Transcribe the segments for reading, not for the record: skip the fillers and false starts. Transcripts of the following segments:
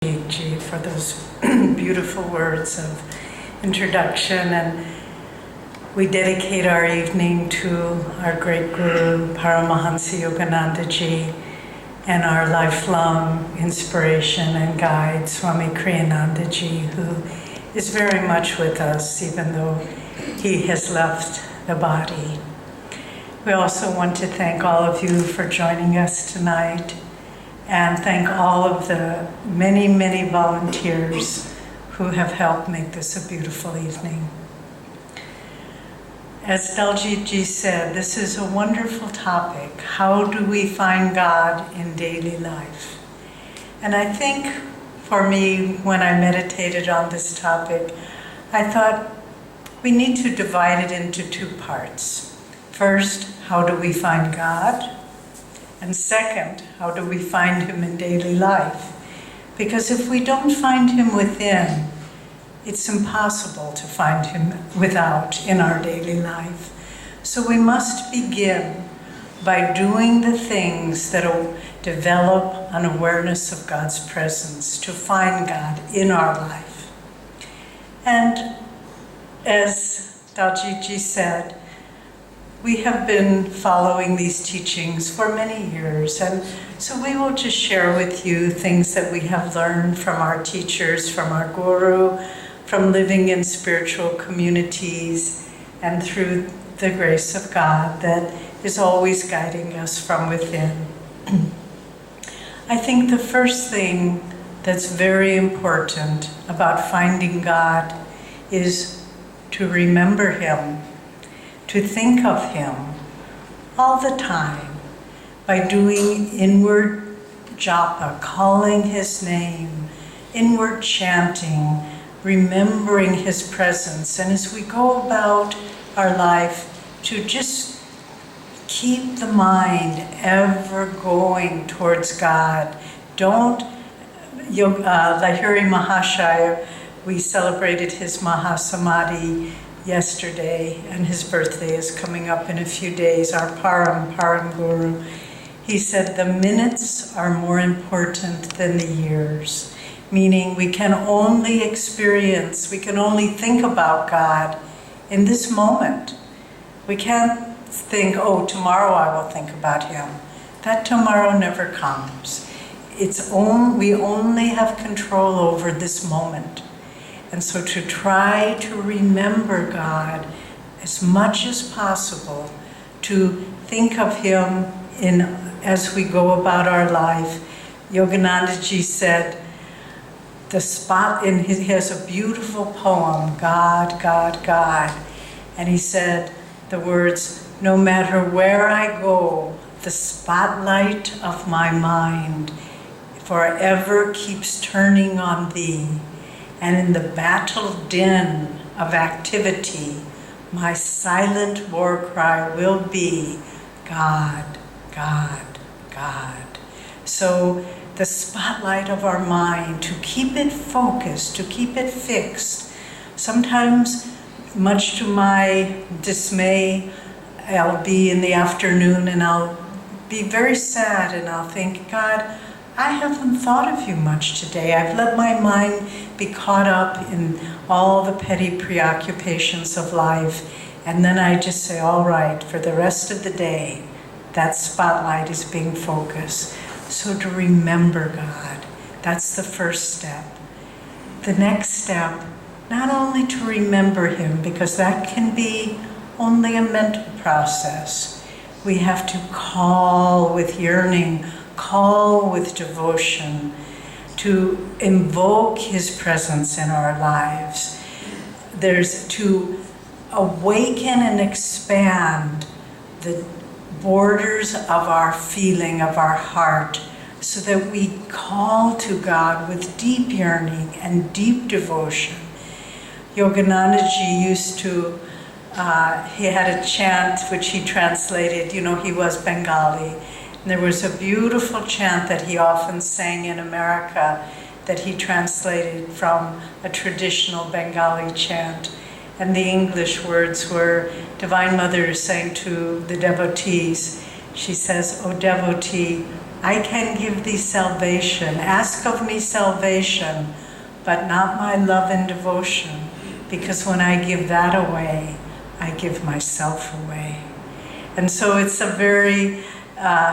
Ji for those beautiful words of introduction, and we dedicate our evening to our great Guru Paramahansa Yogananda Ji and our lifelong inspiration and guide Swami Kriyananda Ji, who is very much with us even though he has left the body. We also want to thank all of you for joining us tonight, and thank all of the many, many volunteers who have helped make this a beautiful evening. As Daljit Ji said, this is a wonderful topic. How do we find God in daily life? And I think for me, when I meditated on this topic, I thought we need to divide it into two parts. First, how do we find God? And second, how do we find Him in daily life? Because if we don't find Him within, it's impossible to find Him without in our daily life. So we must begin by doing the things that will develop an awareness of God's presence to find God in our life. And as Daljit Ji said, we have been following these teachings for many years, and so we will just share with you things that we have learned from our teachers, from our Guru, from living in spiritual communities, and through the grace of God that is always guiding us from within. I think the first thing that's very important about finding God is to remember Him, to think of Him all the time by doing inward japa, calling His name, inward chanting, remembering His presence. And as we go about our life, to just keep the mind ever going towards God. Don't, Lahiri Mahashaya, we celebrated his Mahasamadhi yesterday, and his birthday is coming up in a few days, our Param Guru. He said, the minutes are more important than the years, meaning we can only experience, we can only think about God in this moment. We can't think, oh, tomorrow I will think about Him. That tomorrow never comes. We only have control over this moment. And so to try to remember God as much as possible, to think of Him as we go about our life. Yogananda Ji said, he has a beautiful poem, God, God, God. And he said the words, no matter where I go, the spotlight of my mind forever keeps turning on Thee. And in the battle din of activity, my silent war cry will be, God, God, God. So the spotlight of our mind, to keep it focused, to keep it fixed. Sometimes, much to my dismay, I'll be in the afternoon and I'll be very sad and I'll think, God, I haven't thought of You much today. I've let my mind be caught up in all the petty preoccupations of life. And then I just say, all right, for the rest of the day, that spotlight is being focused. So to remember God, that's the first step. The next step, not only to remember Him, because that can be only a mental process. We have to call with yearning, call with devotion, to invoke His presence in our lives. There's to awaken and expand the borders of our feeling, of our heart, so that we call to God with deep yearning and deep devotion. Yogananda Ji used to, he had a chant which he translated, he was Bengali. And there was a beautiful chant that he often sang in America that he translated from a traditional Bengali chant. And the English words were, Divine Mother saying to the devotees, she says, O devotee, I can give thee salvation. Ask of me salvation, but not my love and devotion, because when I give that away, I give myself away. And so it's a very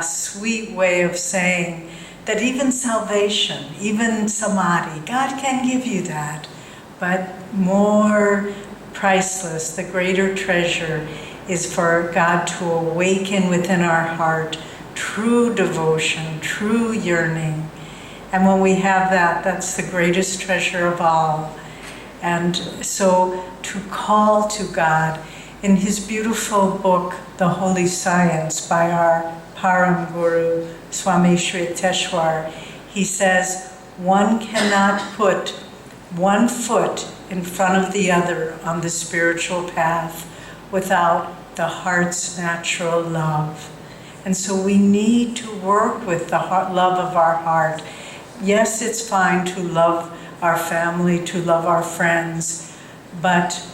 sweet way of saying that even salvation, even samadhi, God can give you that, but more priceless, the greater treasure is for God to awaken within our heart true devotion, true yearning. And when we have that, that's the greatest treasure of all. And so to call to God, in his beautiful book, The Holy Science, by our Param Guru, Swami Shriteshwar, he says, one cannot put one foot in front of the other on the spiritual path without the heart's natural love. And so we need to work with the love of our heart. Yes, it's fine to love our family, to love our friends, but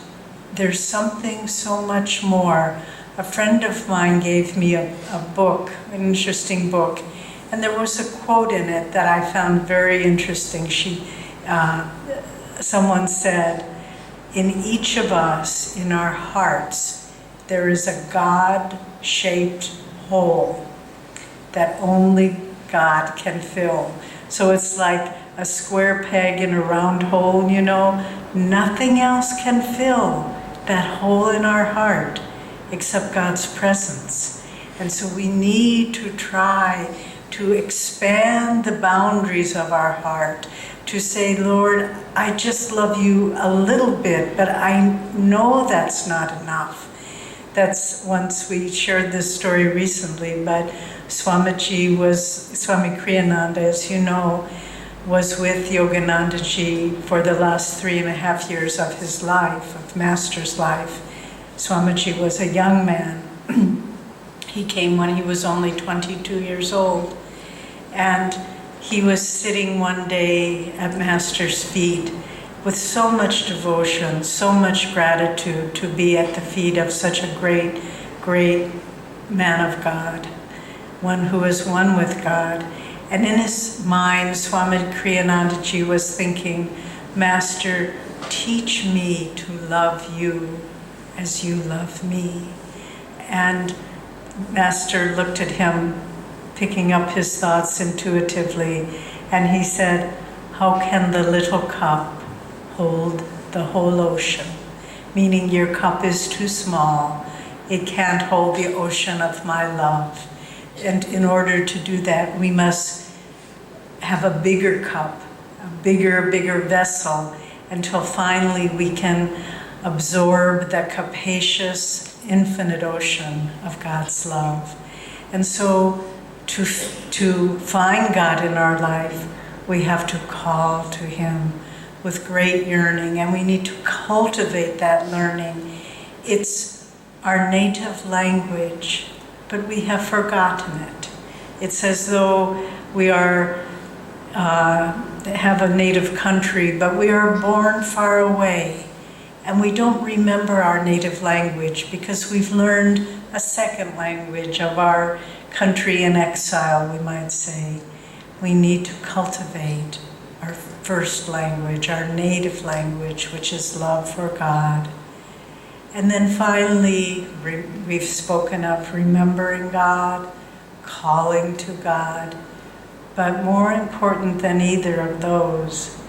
there's something so much more. A friend of mine gave me a book, an interesting book, and there was a quote in it that I found very interesting. Someone said, in each of us, in our hearts, there is a God-shaped hole that only God can fill. So it's like a square peg in a round hole, you know. Nothing else can fill that hole in our heart except God's presence. And so we need to try to expand the boundaries of our heart, to say, Lord, I just love you a little bit, but I know that's not enough. That's, once we shared this story recently, but Swami Kriyananda, as you know, was with Yoganandaji for the last 3.5 years of his life, of Master's life. Swamiji was a young man. He came when he was only 22 years old. And he was sitting one day at Master's feet with so much devotion, so much gratitude to be at the feet of such a great, great man of God, one who is one with God. And in his mind, Swami Kriyanandaji was thinking, Master, teach me to love you as you love me. And Master looked at him, picking up his thoughts intuitively, and he said, how can the little cup hold the whole ocean? Meaning your cup is too small. It can't hold the ocean of my love. And in order to do that, we must have a bigger cup, a bigger vessel, until finally we can absorb the capacious, infinite ocean of God's love. And so to find God in our life, we have to call to him with great yearning, and we need to cultivate that learning. It's our native language, but we have forgotten it. It's as though we are have a native country, but we are born far away, and we don't remember our native language because we've learned a second language of our country in exile, we might say. We need to cultivate our first language, our native language, which is love for God. And then finally, we've spoken of remembering God, calling to God, but more important than either of those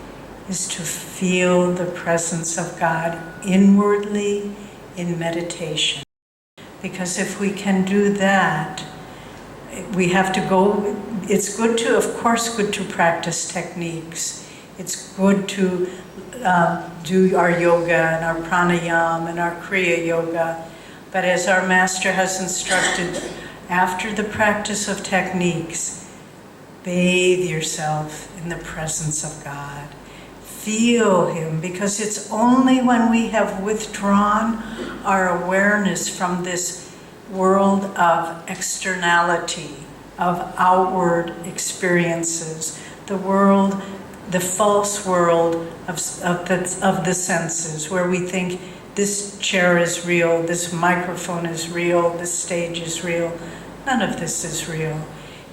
is to feel the presence of God inwardly in meditation. Because if we can do that, we have to go, it's good to, of course, good to practice techniques. It's good to do our yoga and our pranayama and our kriya yoga. But as our master has instructed, after the practice of techniques, bathe yourself in the presence of God. Feel him, because it's only when we have withdrawn our awareness from this world of externality, of outward experiences, the world, the false world of the senses, where we think this chair is real, this microphone is real, this stage is real. None of this is real.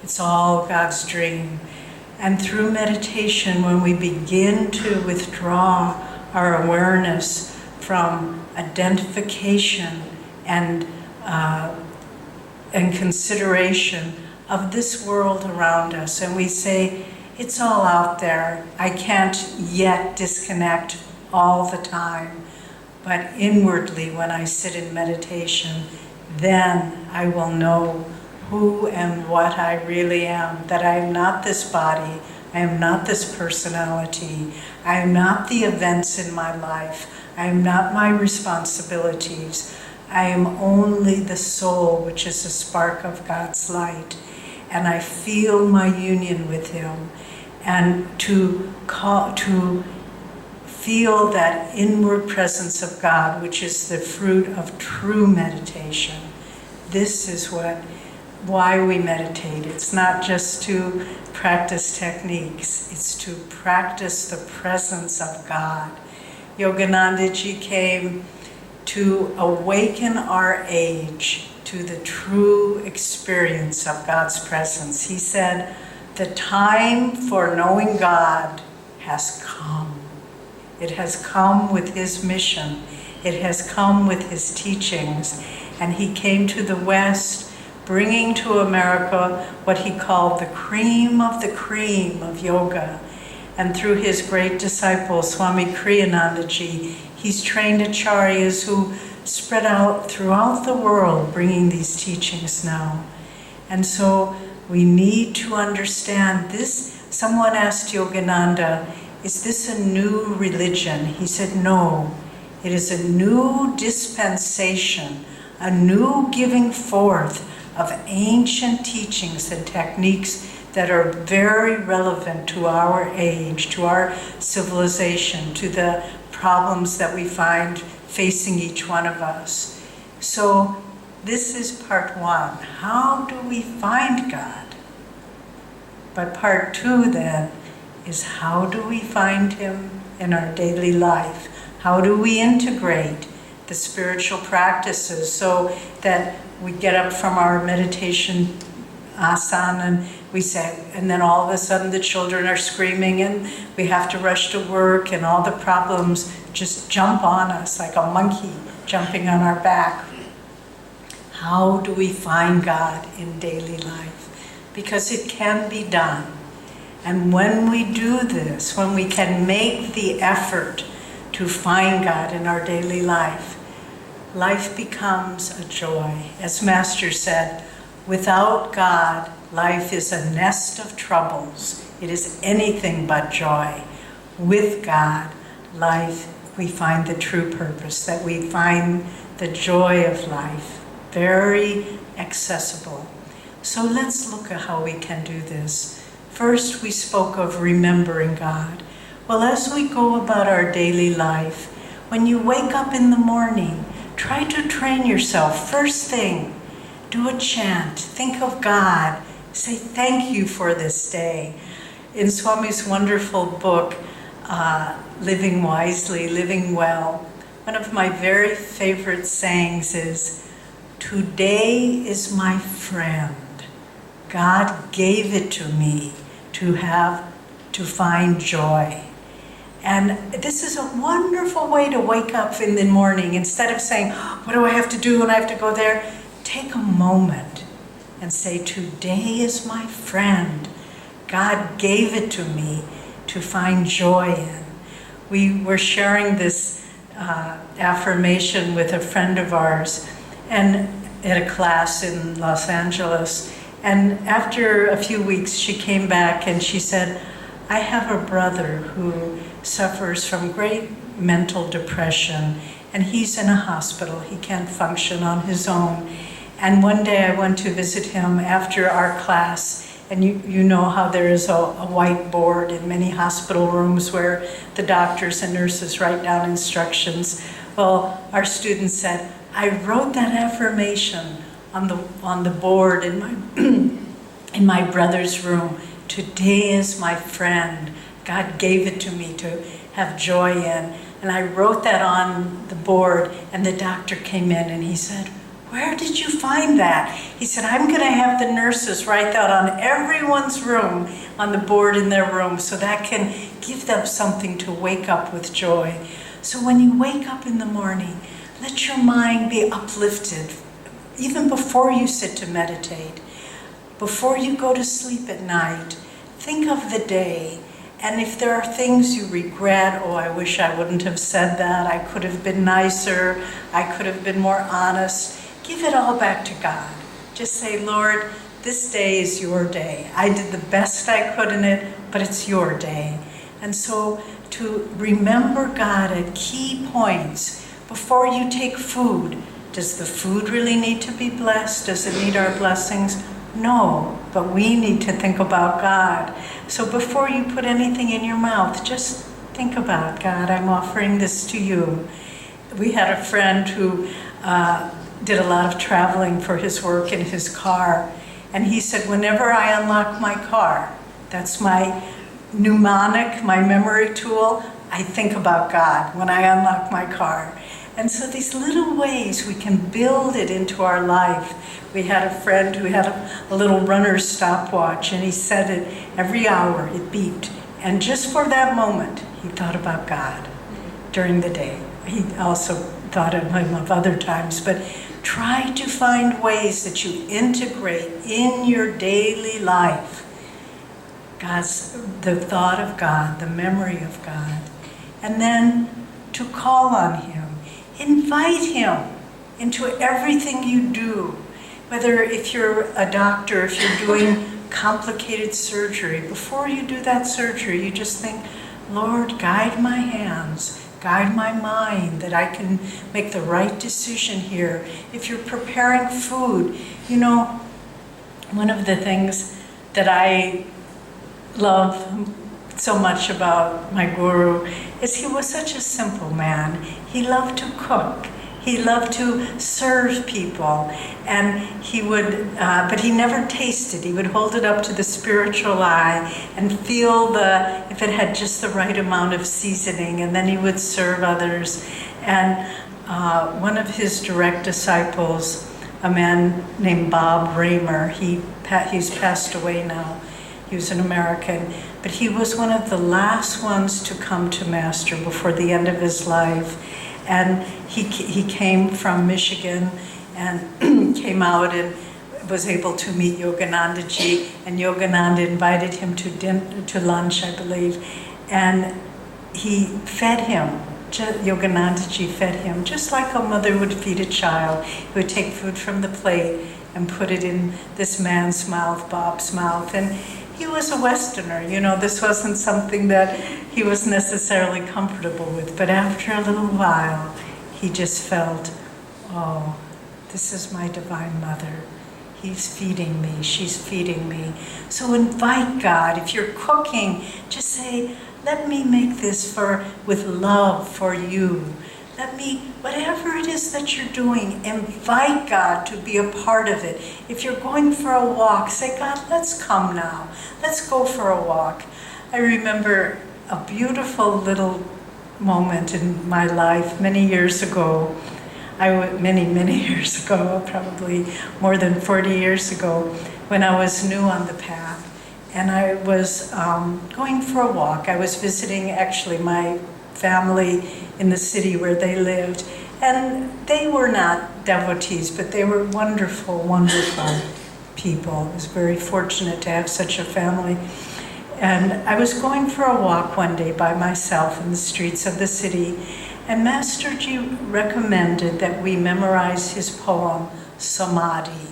It's all God's dream. And through meditation, when we begin to withdraw our awareness from identification and consideration of this world around us, and we say, it's all out there. I can't yet disconnect all the time. But inwardly, when I sit in meditation, then I will know who and what I really am, that I am not this body, I am not this personality, I am not the events in my life, I am not my responsibilities, I am only the soul, which is a spark of God's light, and I feel my union with Him, and to feel that inward presence of God, which is the fruit of true meditation. This is why we meditate. It's not just to practice techniques, it's to practice the presence of God. Yogananda Ji came to awaken our age to the true experience of God's presence. He said, the time for knowing God has come. It has come with His mission. It has come with His teachings. And He came to the West, bringing to America what He called the cream of yoga. And through His great disciple, Swami Kriyananda Ji, He's trained acharyas who spread out throughout the world, bringing these teachings now. And so we need to understand this. Someone asked Yogananda, is this a new religion? He said, no, it is a new dispensation, a new giving forth of ancient teachings and techniques that are very relevant to our age, to our civilization, to the problems that we find facing each one of us. So this is part one. How do we find God? But part two then is, how do we find Him in our daily life? How do we integrate the spiritual practices so that we get up from our meditation asana and we say, and then all of a sudden the children are screaming and we have to rush to work and all the problems just jump on us like a monkey jumping on our back. How do we find God in daily life? Because it can be done. And when we do this, when we can make the effort to find God in our daily life, life becomes a joy. As Master said, without God, life is a nest of troubles. It is anything but joy. With God, life, we find the true purpose, that we find the joy of life, very accessible. So let's look at how we can do this. First, we spoke of remembering God. Well, as we go about our daily life, when you wake up in the morning, try to train yourself. First thing, do a chant. Think of God. Say thank you for this day. In Swami's wonderful book, Living Wisely, Living Well, one of my very favorite sayings is, today is my friend. God gave it to me to find joy. And this is a wonderful way to wake up in the morning. Instead of saying, what do I have to do and I have to go there? Take a moment and say, today is my friend. God gave it to me to find joy in. We were sharing this affirmation with a friend of ours and at a class in Los Angeles. And after a few weeks, she came back and she said, I have a brother who suffers from great mental depression, and he's in a hospital. He can't function on his own. And one day I went to visit him after our class, and you know how there is a white board in many hospital rooms where the doctors and nurses write down instructions. Well, our student said, I wrote that affirmation on the board in my brother's room. Today is my friend. God gave it to me to have joy in. And I wrote that on the board, and the doctor came in and he said, where did you find that? He said, I'm going to have the nurses write that on everyone's room, on the board in their room, so that can give them something to wake up with joy. So when you wake up in the morning, let your mind be uplifted, even before you sit to meditate. Before you go to sleep at night, think of the day. And if there are things you regret, oh, I wish I wouldn't have said that, I could have been nicer, I could have been more honest, give it all back to God. Just say, Lord, this day is your day. I did the best I could in it, but it's your day. And so to remember God at key points before you take food. Does the food really need to be blessed? Does it need our blessings? No, but we need to think about God. So before you put anything in your mouth, just think about, God, I'm offering this to you. We had a friend who did a lot of traveling for his work in his car. And he said, whenever I unlock my car, that's my mnemonic, my memory tool, I think about God when I unlock my car. And so these little ways we can build it into our life. We had a friend who had a little runner's stopwatch, and he set it every hour, it beeped. And just for that moment, he thought about God during the day. He also thought of him of other times, but try to find ways that you integrate in your daily life the thought of God, the memory of God, and then to call on Him. Invite Him into everything you do. Whether if you're a doctor, if you're doing complicated surgery, before you do that surgery, you just think, Lord, guide my hands, guide my mind, that I can make the right decision here. If you're preparing food, you know, one of the things that I love so much about my guru is he was such a simple man. He loved to cook. He loved to serve people, and he would, but he never tasted. He would hold it up to the spiritual eye and feel if it had just the right amount of seasoning, and then he would serve others. And one of his direct disciples, a man named Bob Raymer, he's passed away now. He was an American, but he was one of the last ones to come to Master before the end of his life. And he came from Michigan and came out and was able to meet Yogananda Ji, and Yogananda invited him to lunch, I believe, and he fed him. Yogananda Ji fed him just like a mother would feed a child. He would take food from the plate and put it in this man's mouth, Bob's mouth, and he was a Westerner, you know, this wasn't something that he was necessarily comfortable with, but after a little while, he just felt, oh, this is my Divine Mother. He's feeding me, she's feeding me. So invite God. If you're cooking, just say, let me make this with love for you. Let me, whatever it is that you're doing, invite God to be a part of it. If you're going for a walk, say, God, let's come now. Let's go for a walk. I remember a beautiful little moment in my life many years ago. Many years ago, probably more than 40 years ago, when I was new on the path. And I was going for a walk. I was visiting actually my family in the city where they lived. And they were not devotees, but they were wonderful, wonderful people. I was very fortunate to have such a family. And I was going for a walk one day by myself in the streets of the city, and Master Ji recommended that we memorize his poem, Samadhi.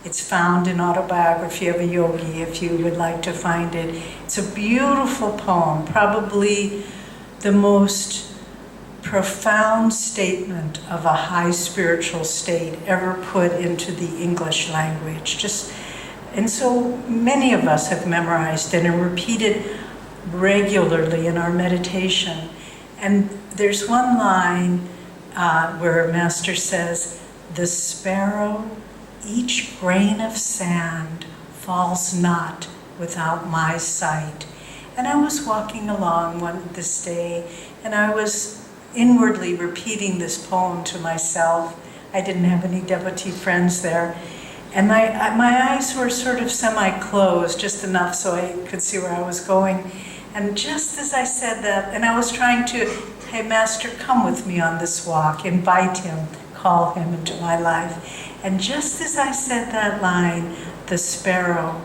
It's found in Autobiography of a Yogi, if you would like to find it. It's a beautiful poem, probably the most profound statement of a high spiritual state ever put into the English language. And so many of us have memorized it and repeated regularly in our meditation. And there's one line where Master says, the sparrow, each grain of sand, falls not without my sight. And I was walking along this day, and I was inwardly repeating this poem to myself. I didn't have any devotee friends there. And my eyes were sort of semi-closed, just enough so I could see where I was going. And just as I said that, and I was trying to, hey, Master, come with me on this walk, invite him, call him into my life. And just as I said that line, the sparrow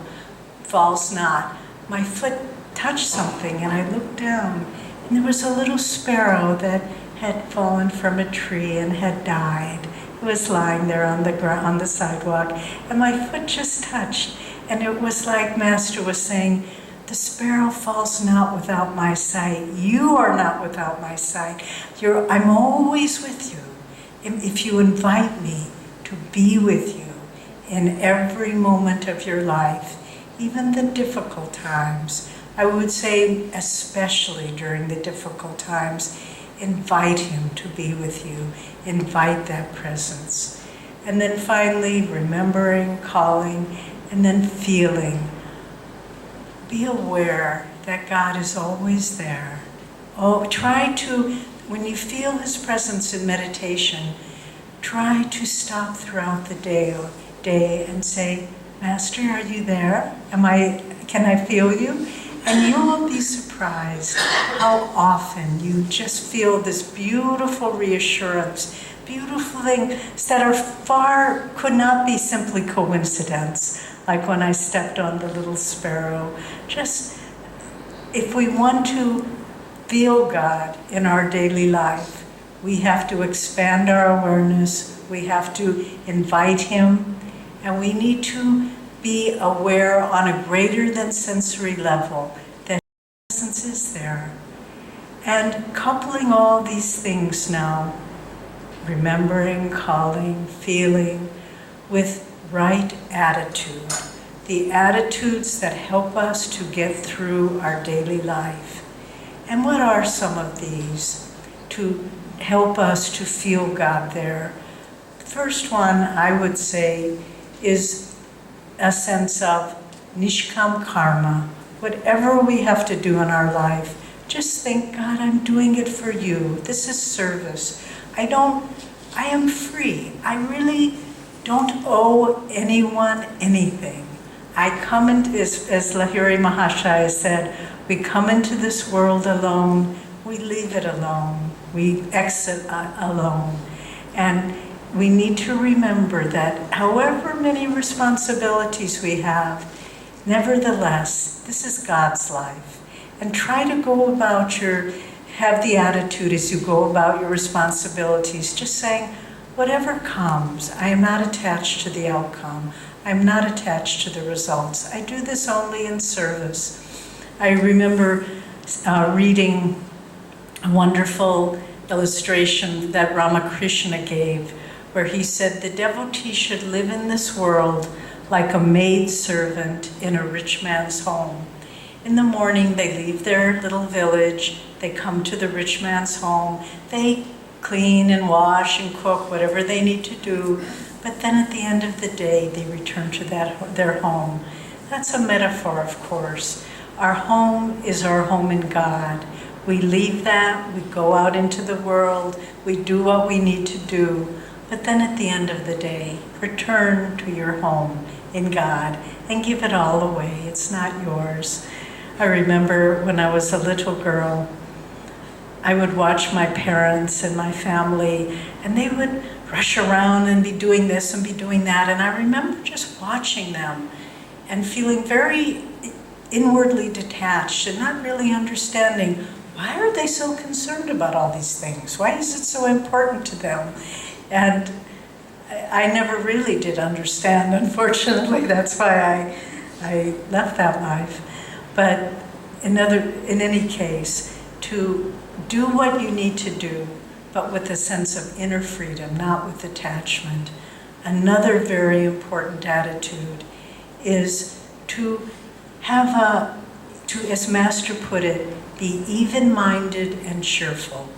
falls not, my foot touched something, and I looked down, and there was a little sparrow that had fallen from a tree and had died. It was lying there on the ground, on the sidewalk, and my foot just touched. And it was like Master was saying, the sparrow falls not without my sight. You are not without my sight. I'm always with you. If you invite me to be with you in every moment of your life, even the difficult times, I would say especially during the difficult times, invite him to be with you. Invite that presence. And then finally, remembering, calling, and then feeling. Be aware that God is always there. Oh, try to, when you feel his presence in meditation, try to stop throughout the day and say, Master, are you there? Can I feel you? And you will be surprised how often you just feel this beautiful reassurance, beautiful things that could not be simply coincidence, like when I stepped on the little sparrow. Just, if we want to feel God in our daily life, we have to expand our awareness, we have to invite him, and we need to be aware on a greater than sensory level that his presence is there. And coupling all these things now, remembering, calling, feeling, with right attitude, the attitudes that help us to get through our daily life. And what are some of these to help us to feel God there? The first one, I would say, is a sense of nishkam karma. Whatever we have to do in our life, just think, God, I'm doing it for you. This is service. I am free. I really don't owe anyone anything. I come into, as Lahiri Mahashaya said, we come into this world alone, we leave it alone, we exit alone. And we need to remember that however many responsibilities we have, nevertheless, this is God's life. And try to go about have the attitude as you go about your responsibilities, just saying, whatever comes, I am not attached to the outcome. I'm not attached to the results. I do this only in service. I remember reading a wonderful illustration that Ramakrishna gave, where he said the devotee should live in this world like a maidservant in a rich man's home. In the morning, they leave their little village, they come to the rich man's home, they clean and wash and cook, whatever they need to do, but then at the end of the day, they return to their home. That's a metaphor, of course. Our home is our home in God. We leave that, we go out into the world, we do what we need to do, but then at the end of the day, return to your home in God and give it all away. It's not yours. I remember when I was a little girl, I would watch my parents and my family, and they would rush around and be doing this and be doing that, and I remember just watching them and feeling very inwardly detached and not really understanding, why are they so concerned about all these things? Why is it so important to them? And I never really did understand, unfortunately. That's why I left that life. But in any case, to do what you need to do, but with a sense of inner freedom, not with attachment. Another very important attitude is to as Master put it, be even-minded and cheerful.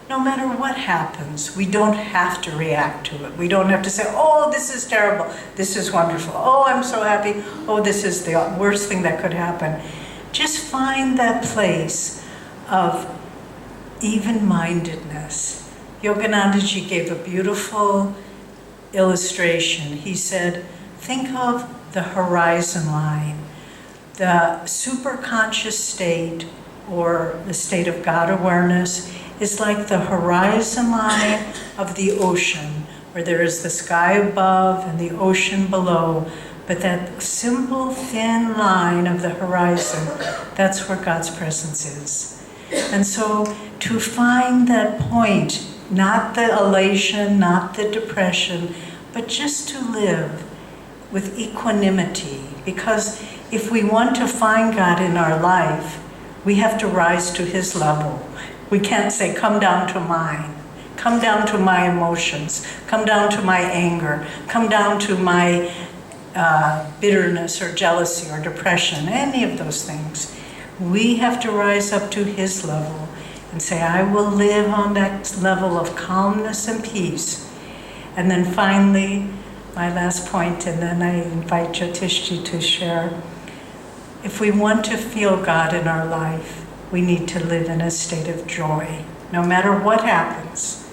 No matter what happens, we don't have to react to it. We don't have to say, oh, this is terrible, this is wonderful, oh, I'm so happy, oh, this is the worst thing that could happen. Just find that place of even-mindedness. Yoganandaji gave a beautiful illustration. He said, think of the horizon line. The superconscious state, or the state of God awareness, is like the horizon line of the ocean, where there is the sky above and the ocean below. But that simple, thin line of the horizon, that's where God's presence is. And so to find that point, not the elation, not the depression, but just to live with equanimity. Because if we want to find God in our life, we have to rise to His level. We can't say, come down to mine. Come down to my emotions. Come down to my anger. Come down to my bitterness or jealousy or depression, any of those things. We have to rise up to His level and say, I will live on that level of calmness and peace. And then finally, my last point, and then I invite Jyotishji to share. If we want to feel God in our life, we need to live in a state of joy, no matter what happens.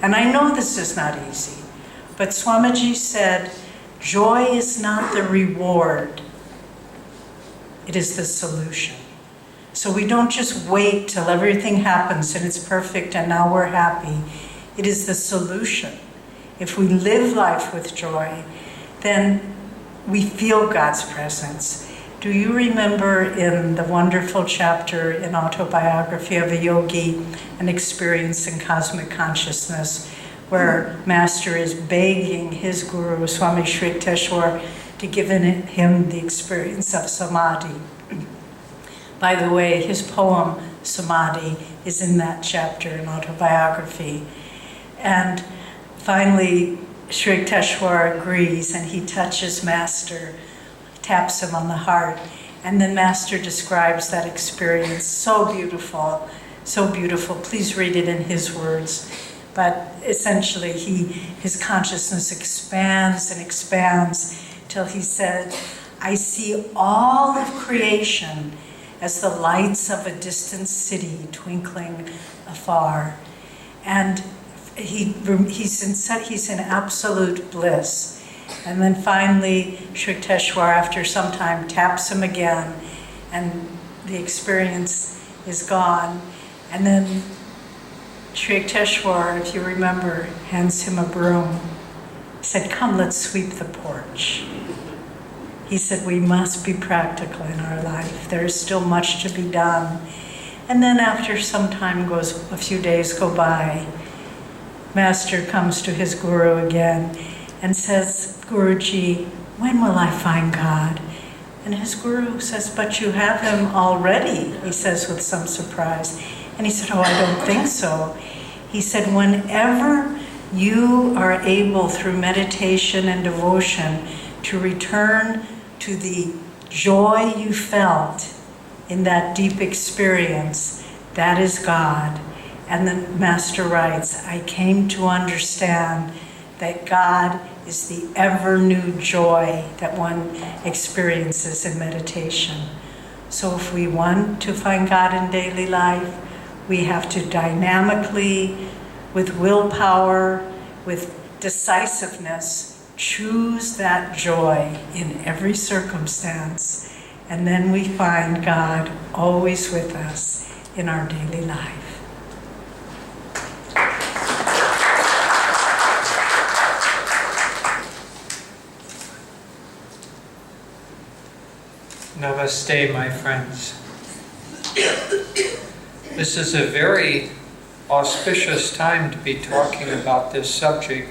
And I know this is not easy, but Swamiji said, joy is not the reward, it is the solution. So we don't just wait till everything happens and it's perfect and now we're happy. It is the solution. If we live life with joy, then we feel God's presence. Do you remember in the wonderful chapter in Autobiography of a Yogi, An Experience in Cosmic Consciousness, where Master is begging his guru, Swami Sri Yukteswar, to give him the experience of samadhi. By the way, his poem, Samadhi, is in that chapter in Autobiography. And finally, Sri Yukteswar agrees, and he touches Master, taps him on the heart. And then Master describes that experience, so beautiful, so beautiful. Please read it in his words. But essentially, his consciousness expands and expands till he said, I see all of creation as the lights of a distant city twinkling afar. And he's in absolute bliss. And then finally, Sri Yukteswar, after some time, taps him again, and the experience is gone. And then Sri Yukteswar, if you remember, hands him a broom. He said, come, let's sweep the porch. He said, we must be practical in our life. There is still much to be done. And then after some time goes, a few days go by, Master comes to his guru again and says, Guruji, when will I find God? And his guru says, but you have him already, he says with some surprise. And he said, oh, I don't think so. He said, whenever you are able through meditation and devotion to return to the joy you felt in that deep experience, that is God. And the Master writes, I came to understand that God is the ever new joy that one experiences in meditation. So if we want to find God in daily life, we have to dynamically, with willpower, with decisiveness, choose that joy in every circumstance, and then we find God always with us in our daily life. Namaste, my friends. This is a very auspicious time to be talking about this subject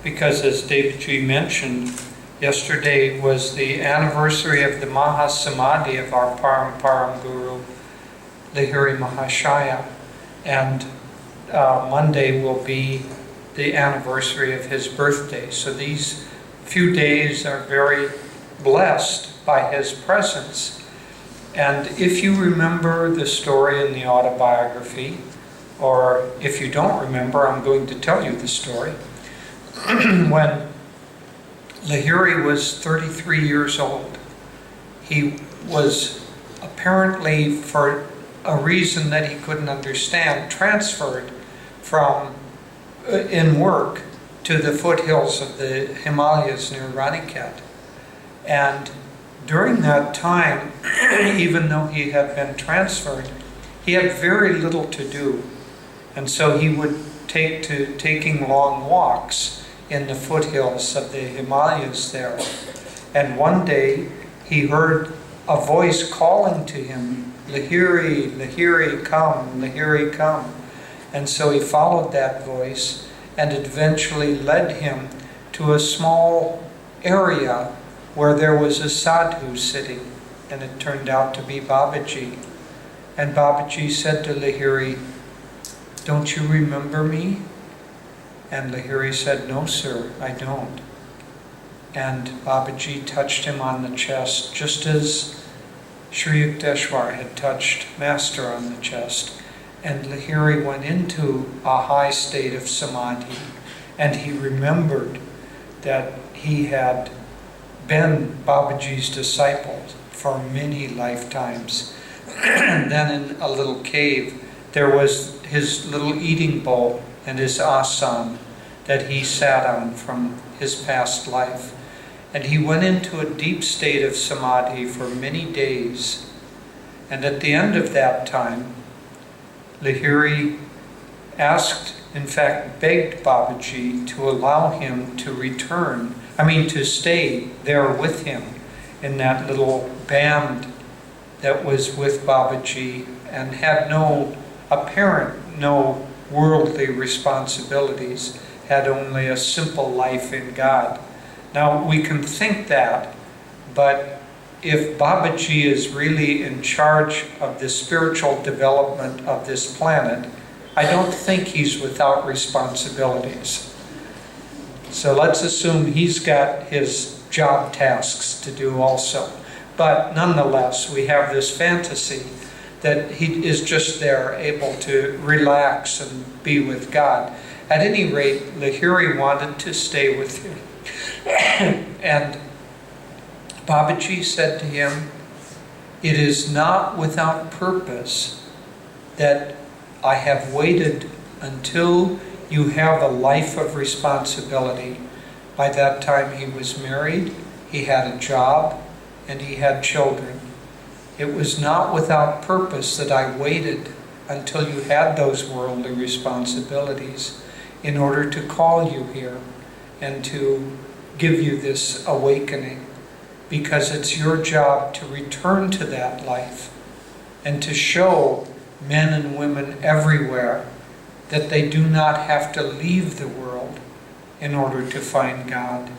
because, as Davidji mentioned, yesterday was the anniversary of the Mahasamadhi of our Param Guru, Lahiri Mahashaya, and Monday will be the anniversary of his birthday. So these few days are very blessed by his presence. And if you remember the story in the autobiography, or if you don't remember, I'm going to tell you the story. When Lahiri was 33 years old, he was apparently, for a reason that he couldn't understand, transferred from in work to the foothills of the Himalayas near Raniket. And during that time, even though he had been transferred, he had very little to do. And so he would take to taking long walks in the foothills of the Himalayas there. And one day he heard a voice calling to him, "Lahiri, Lahiri, come, Lahiri, come." And so he followed that voice, and it eventually led him to a small area where there was a sadhu sitting, and it turned out to be Babaji. And Babaji said to Lahiri, "Don't you remember me?" And Lahiri said, "No, sir, I don't." And Babaji touched him on the chest, just as Sri Yukteswar had touched Master on the chest. And Lahiri went into a high state of samadhi, and he remembered that he had been Babaji's disciple for many lifetimes. And then in a little cave, there was his little eating bowl and his asana that he sat on from his past life. And he went into a deep state of samadhi for many days. And at the end of that time, Lahiri asked, in fact, begged Babaji to allow him to return, to stay there with him in that little band that was with Babaji and had no worldly responsibilities, had only a simple life in God. Now, we can think that, but if Babaji is really in charge of the spiritual development of this planet, I don't think he's without responsibilities. So let's assume he's got his job tasks to do also. But nonetheless, we have this fantasy that he is just there, able to relax and be with God. At any rate, Lahiri wanted to stay with him. And Babaji said to him, "It is not without purpose that I have waited until you have a life of responsibility." By that time he was married, he had a job, and he had children. It was not without purpose that I waited until you had those worldly responsibilities in order to call you here and to give you this awakening, because it's your job to return to that life and to show men and women everywhere that they do not have to leave the world in order to find God,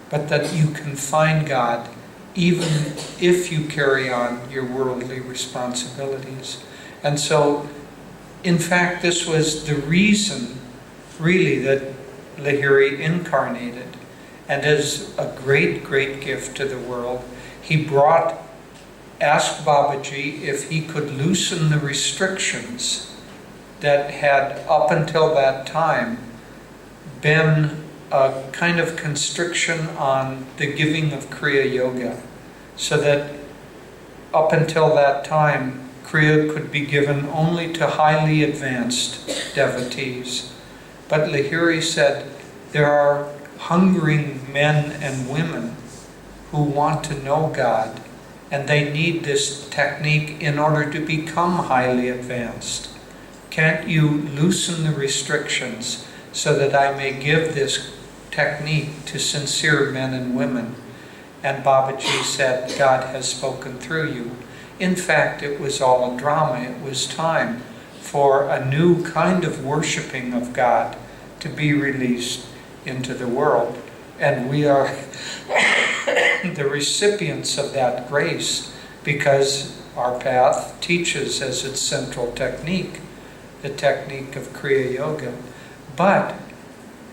but that you can find God even if you carry on your worldly responsibilities. And so, in fact, this was the reason, really, that Lahiri incarnated. And as a great, great gift to the world, he asked Babaji if he could loosen the restrictions that had, up until that time, been a kind of constriction on the giving of Kriya Yoga, so that up until that time, Kriya could be given only to highly advanced devotees. But Lahiri said, there are hungering men and women who want to know God, and they need this technique in order to become highly advanced. Can't you loosen the restrictions so that I may give this technique to sincere men and women? And Babaji said, God has spoken through you. In fact, it was all a drama. It was time for a new kind of worshiping of God to be released into the world. And we are the recipients of that grace, because our path teaches as its central technique the technique of Kriya Yoga. But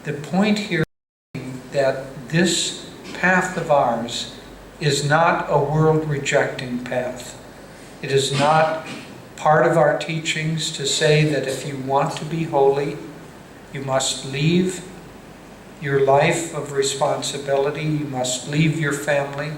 the point here is that this path of ours is not a world-rejecting path. It is not part of our teachings to say that if you want to be holy, you must leave your life of responsibility, you must leave your family,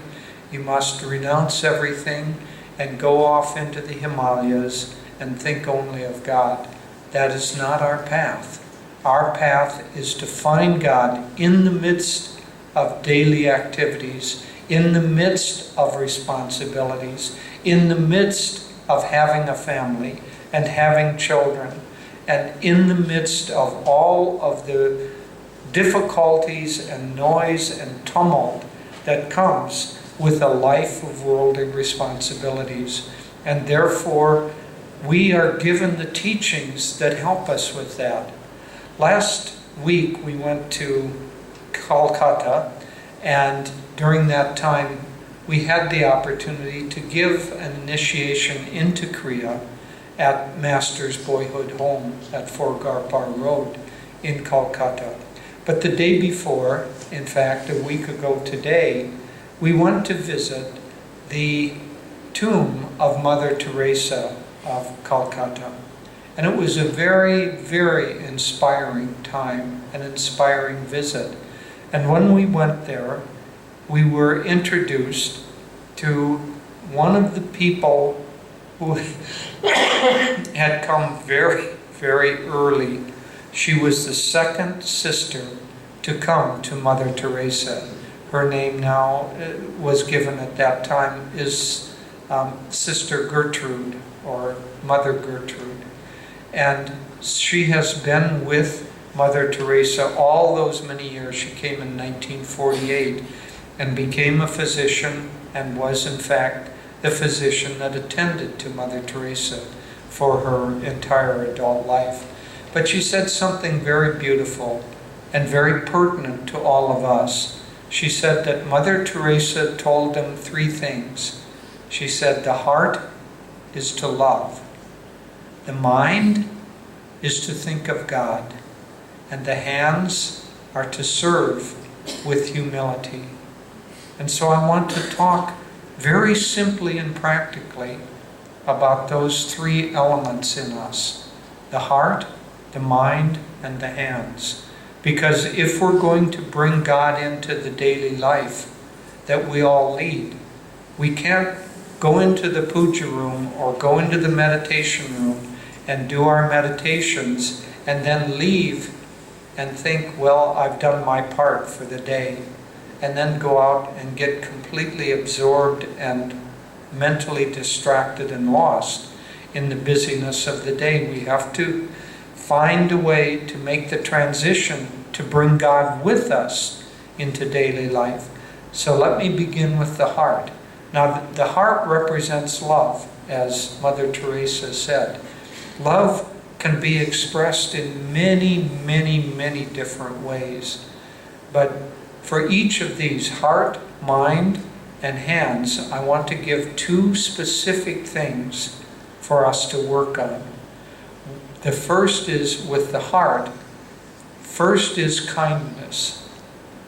you must renounce everything and go off into the Himalayas and think only of God. That is not our path. Our path is to find God in the midst of daily activities, in the midst of responsibilities, in the midst of having a family and having children, and in the midst of all of the difficulties and noise and tumult that comes with a life of worldly responsibilities. And therefore, we are given the teachings that help us with that. Last week we went to Kolkata, and during that time we had the opportunity to give an initiation into Kriya at Master's Boyhood Home at 4 Garpar Road in Kolkata. But the day before, in fact a week ago today, we went to visit the tomb of Mother Teresa of Calcutta. And it was a very, very inspiring time, an inspiring visit. And when we went there, we were introduced to one of the people who had come very, very early. She was the second sister to come to Mother Teresa. Her name now was given at that time is Sister Gertrude, or Mother Gertrude. And she has been with Mother Teresa all those many years. She came in 1948 and became a physician, and was in fact the physician that attended to Mother Teresa for her entire adult life. But she said something very beautiful and very pertinent to all of us. She said that Mother Teresa told them 3 things. She said the heart is to love, the mind is to think of God, and the hands are to serve with humility. And so I want to talk very simply and practically about those 3 elements in us: the heart, the mind, and the hands. Because if we're going to bring God into the daily life that we all lead, we can't go into the puja room or go into the meditation room and do our meditations and then leave and think, well, I've done my part for the day, and then go out and get completely absorbed and mentally distracted and lost in the busyness of the day. We have to find a way to make the transition to bring God with us into daily life. So let me begin with the heart. Now, the heart represents love, as Mother Teresa said. Love can be expressed in many, many, many different ways. But for each of these, heart, mind, and hands, I want to give 2 specific things for us to work on. The first is with the heart. First is kindness.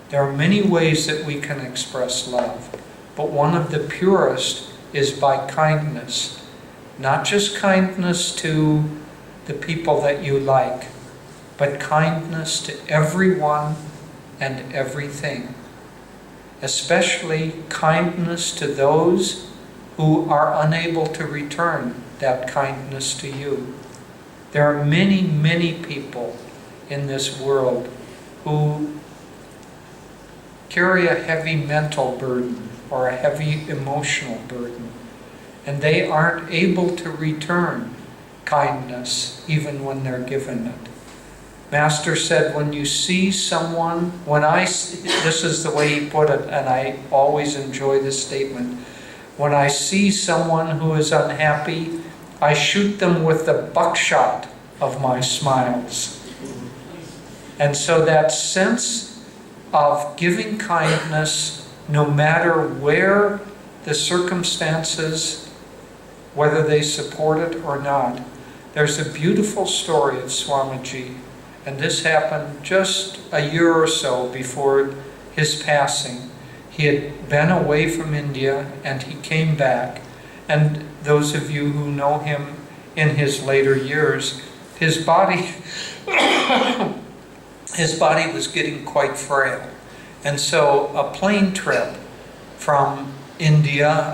There are many ways that we can express love, but one of the purest is by kindness. Not just kindness to the people that you like, but kindness to everyone and everything. Especially kindness to those who are unable to return that kindness to you. There are many, many people in this world who carry a heavy mental burden or a heavy emotional burden, and they aren't able to return kindness even when they're given it. Master said, when you see someone, this is the way he put it, and I always enjoy this statement, when I see someone who is unhappy, I shoot them with the buckshot of my smiles. And so that sense of giving kindness, no matter where the circumstances, whether they support it or not. There's a beautiful story of Swamiji, and this happened just a year or so before his passing. He had been away from India and he came back. And those of you who know him in his later years, his body was getting quite frail. And so a plane trip from India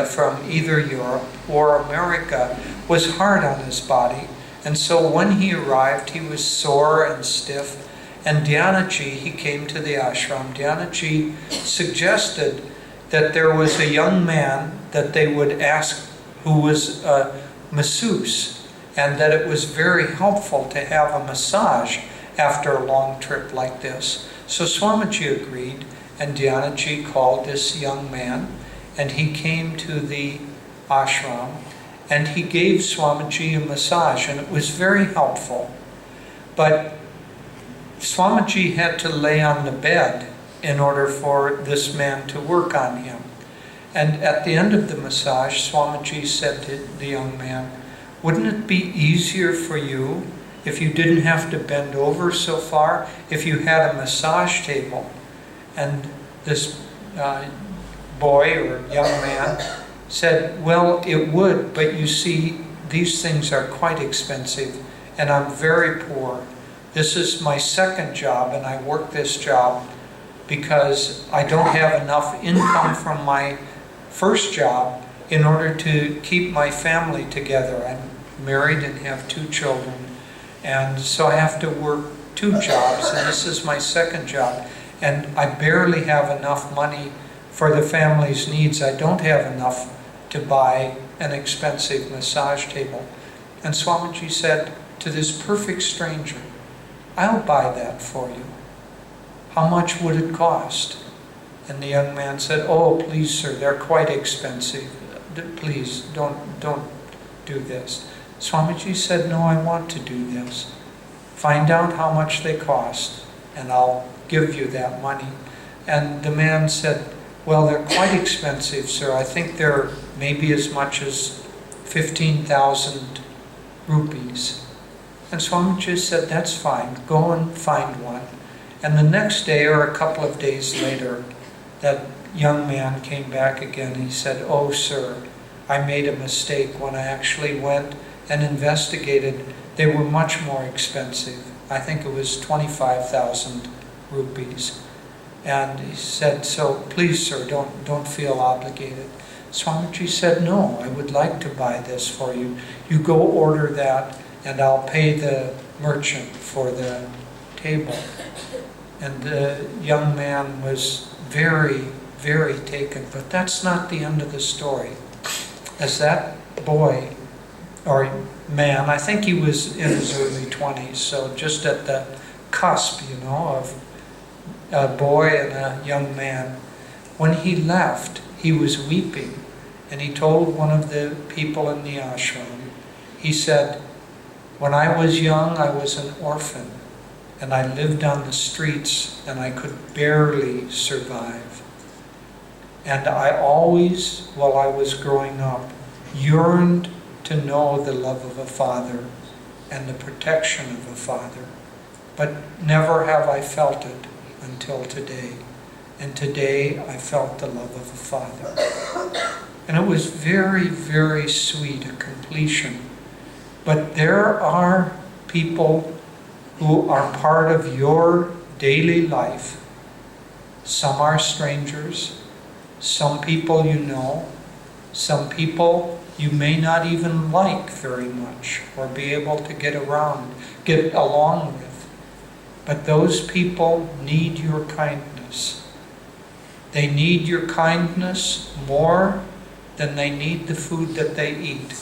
from either Europe or America was hard on his body, And so when he arrived, he was sore and stiff. And Dhyanaji, he came to the ashram. Dhyanaji suggested that there was a young man that they would ask who was a masseuse, and that it was very helpful to have a massage after a long trip like this. So Swamiji agreed, and Dhyanaji called this young man, and he came to the ashram, and he gave Swamiji a massage, and it was very helpful. But Swamiji had to lay on the bed in order for this man to work on him. And at the end of the massage, Swamiji said to the young man, "Wouldn't it be easier for you if you didn't have to bend over so far, if you had a massage table?" And this boy or young man said, "Well, it would, but you see, these things are quite expensive, and I'm very poor. This is my second job, and I work this job because I don't have enough income from my first job in order to keep my family together. I'm married and have 2 children, and so I have to work 2 jobs, and this is my second job, and I barely have enough money for the family's needs. I don't have enough to buy an expensive massage table." And Swamiji said to this perfect stranger, "I'll buy that for you. How much would it cost?" And the young man said, "Oh, please, sir, they're quite expensive. Please, don't do this." Swamiji said, "No, I want to do this. Find out how much they cost, and I'll give you that money." And the man said, "Well, they're quite expensive, sir. I think they're maybe as much as 15,000 rupees. And Swamiji said, "That's fine. Go and find one." And the next day, or a couple of days later, that young man came back again. He said, "Oh, sir, I made a mistake. When I actually went and investigated, they were much more expensive. I think it was 25,000 rupees. And he said, "So please, sir, don't feel obligated." Swamiji said, "No, I would like to buy this for you. You go order that, and I'll pay the merchant for the table." And the young man was very, very taken. But that's not the end of the story. As that boy, or man, I think he was in his early 20s, so just at the cusp, of a boy and a young man. When he left, he was weeping, and he told one of the people in the ashram, he said, "When I was young, I was an orphan, and I lived on the streets, and I could barely survive. And I always, while I was growing up, yearned to know the love of a father and the protection of a father. But never have I felt it until today. And today I felt the love of a father." And it was very, very sweet, a completion. But there are people who are part of your daily life. Some are strangers, some people you know, some people you may not even like very much or be able to get along with. But those people need your kindness. They need your kindness more than they need the food that they eat,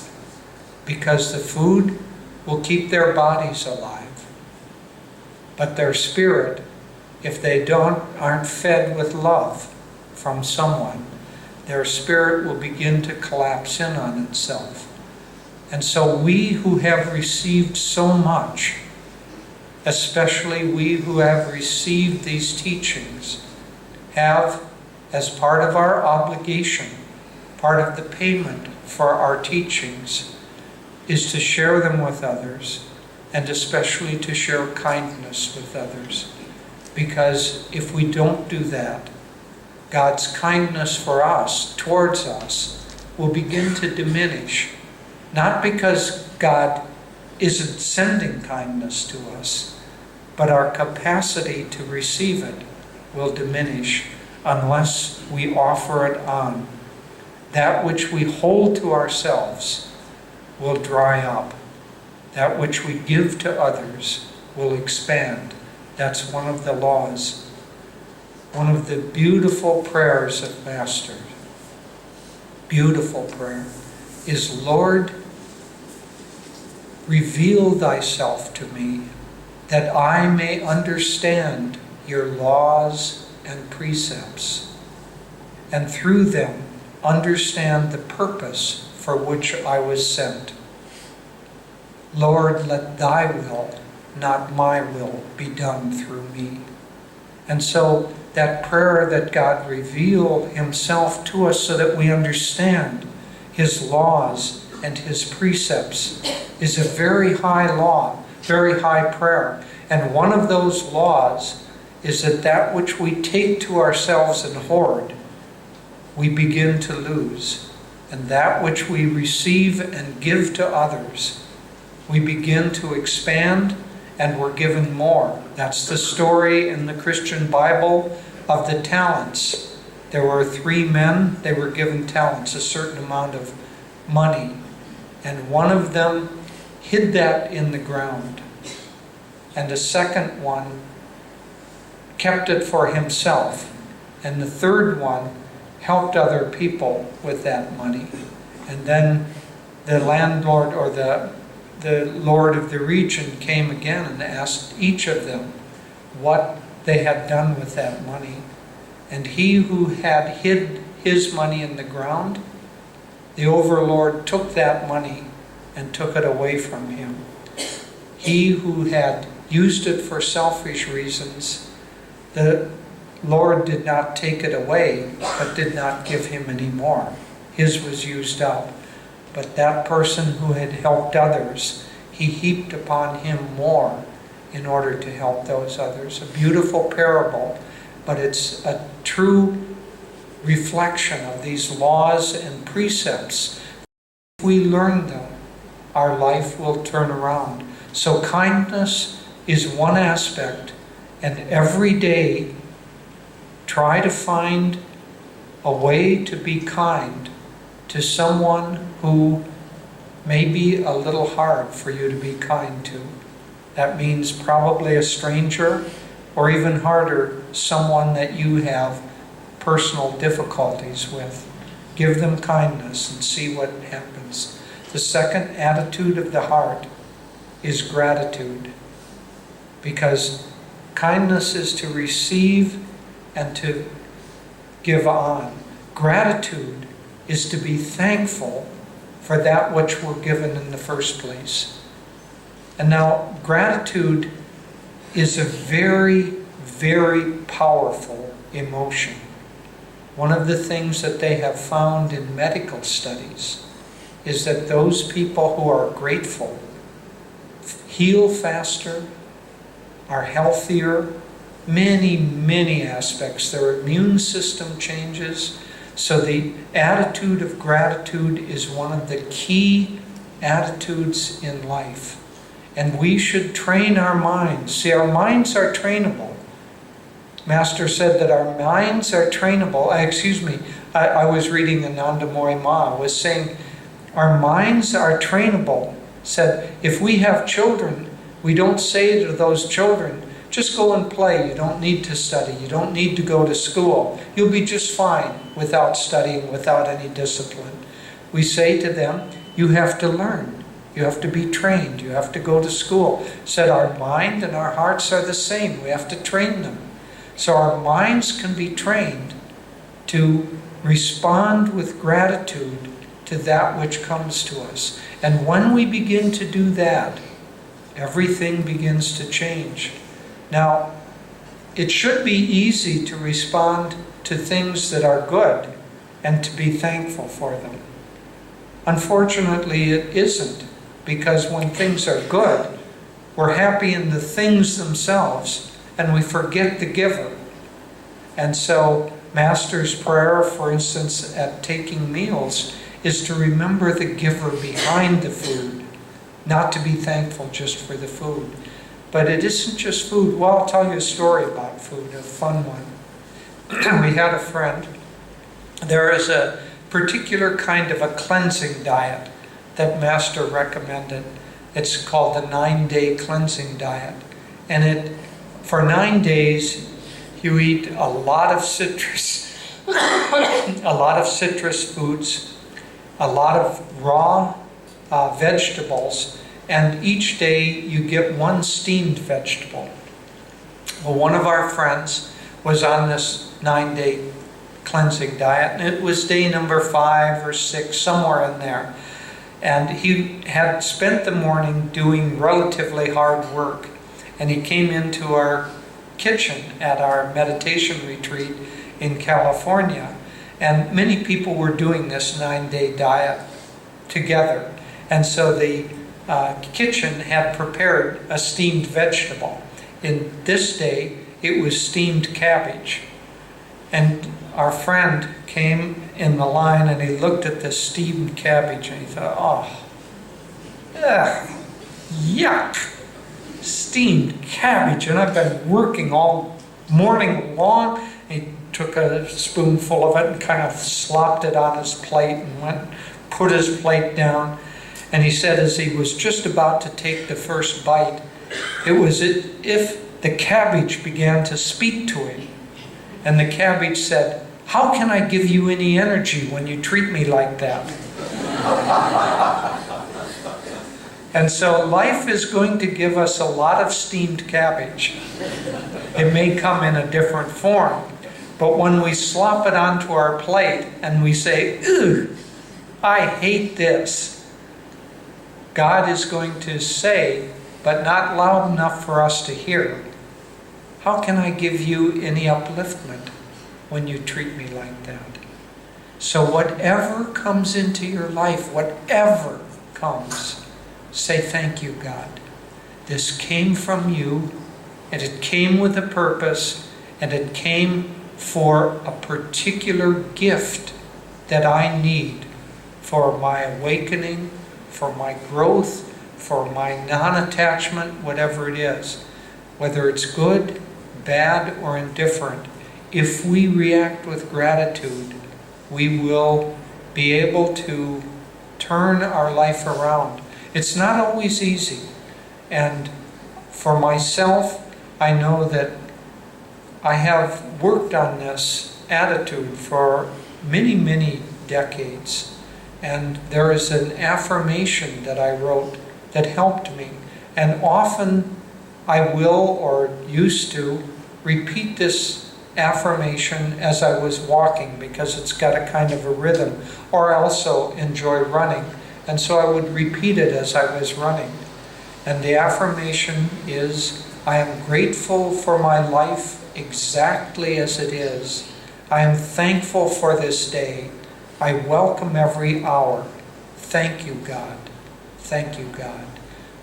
because the food will keep their bodies alive. But their spirit, if they aren't fed with love from someone, their spirit will begin to collapse in on itself. And so we who have received so much, especially we who have received these teachings, have, as part of our obligation, part of the payment for our teachings, is to share them with others, and especially to share kindness with others. Because if we don't do that, God's kindness for us, towards us, will begin to diminish. Not because God isn't sending kindness to us, but our capacity to receive it will diminish unless we offer it on. That which we hold to ourselves will dry up. That which we give to others will expand. That's one of the laws. One of the beautiful prayers of Master, beautiful prayer, is, Lord, reveal thyself to me, that I may understand your laws and precepts, and through them understand the purpose for which I was sent. Lord, let thy will, not my will, be done through me. And so that prayer that God reveal himself to us so that we understand his laws and his precepts is a very high law, very high prayer. And one of those laws is that which we take to ourselves and hoard, we begin to lose. And that which we receive and give to others, we begin to expand, and we're given more. That's the story in the Christian Bible of the talents. There were 3 men, they were given talents, a certain amount of money. And one of them hid that in the ground. And the second one kept it for himself. And the third one helped other people with that money. And then the landlord or the lord of the region came again and asked each of them what they had done with that money. And he who had hid his money in the ground, the overlord took that money and took it away from him. He who had used it for selfish reasons, the Lord did not take it away, but did not give him any more. His was used up. But that person who had helped others, he heaped upon him more in order to help those others. A beautiful parable, but it's a true reflection of these laws and precepts. If we learn them, our life will turn around. So kindness is one aspect, and every day try to find a way to be kind to someone who may be a little hard for you to be kind to. That means probably a stranger, or even harder, someone that you have personal difficulties with. Give them kindness and see what happens. The second attitude of the heart is gratitude, because kindness is to receive and to give on. Gratitude is to be thankful for that which we're given in the first place. And now, gratitude is a very, very powerful emotion. One of the things that they have found in medical studies is that those people who are grateful heal faster, are healthier, many, many aspects. Their immune system changes. So the attitude of gratitude is one of the key attitudes in life. And we should train our minds. See, our minds are trainable. Master said that our minds are trainable. I was reading Ananda was saying, our minds are trainable. Said, if we have children, we don't say to those children, just go and play. You don't need to study. You don't need to go to school. You'll be just fine without studying, without any discipline. We say to them, you have to learn. You have to be trained. You have to go to school. Said our mind and our hearts are the same. We have to train them. So our minds can be trained to respond with gratitude to that which comes to us. And when we begin to do that, everything begins to change. Now, it should be easy to respond to things that are good and to be thankful for them. Unfortunately, it isn't, because when things are good, we're happy in the things themselves and we forget the giver. And so, Master's prayer, for instance, at taking meals, is to remember the giver behind the food, not to be thankful just for the food. But it isn't just food. Well, I'll tell you a story about food, a fun one. We had a friend. There is a particular kind of a cleansing diet that Master recommended. It's called the 9-day cleansing diet. And for 9 days, you eat a lot of citrus, a lot of citrus foods, a lot of raw vegetables, and each day you get one steamed vegetable. Well, one of our friends was on this 9-day cleansing diet, and it was day number 5 or 6, somewhere in there. And he had spent the morning doing relatively hard work. And he came into our kitchen at our meditation retreat in California. And many people were doing this 9-day diet together. And so the kitchen had prepared a steamed vegetable. In this day, it was steamed cabbage. And our friend came in the line and he looked at the steamed cabbage and he thought, yuck, steamed cabbage. And I've been working all morning long. He took a spoonful of it and kind of slopped it on his plate and put his plate down. And he said as he was just about to take the first bite, it was as if the cabbage began to speak to him. And the cabbage said, "How can I give you any energy when you treat me like that?" And so life is going to give us a lot of steamed cabbage. It may come in a different form, but when we slop it onto our plate and we say, "Ugh, I hate this," God is going to say, but not loud enough for us to hear, "How can I give you any upliftment when you treat me like that?" So whatever comes into your life, whatever comes, say, "Thank you, God. This came from you, and it came with a purpose, and it came for a particular gift that I need for my awakening, for my growth, for my non-attachment," whatever it is. Whether it's good, bad, or indifferent, if we react with gratitude, we will be able to turn our life around. It's not always easy. And for myself, I know that I have worked on this attitude for many, many decades. And there is an affirmation that I wrote that helped me. And often I will, or used to, repeat this affirmation as I was walking because it's got a kind of a rhythm. Or I also enjoy running. And so I would repeat it as I was running. And the affirmation is, "I am grateful for my life exactly as it is. I am thankful for this day. I welcome every hour. Thank you, God. Thank you, God.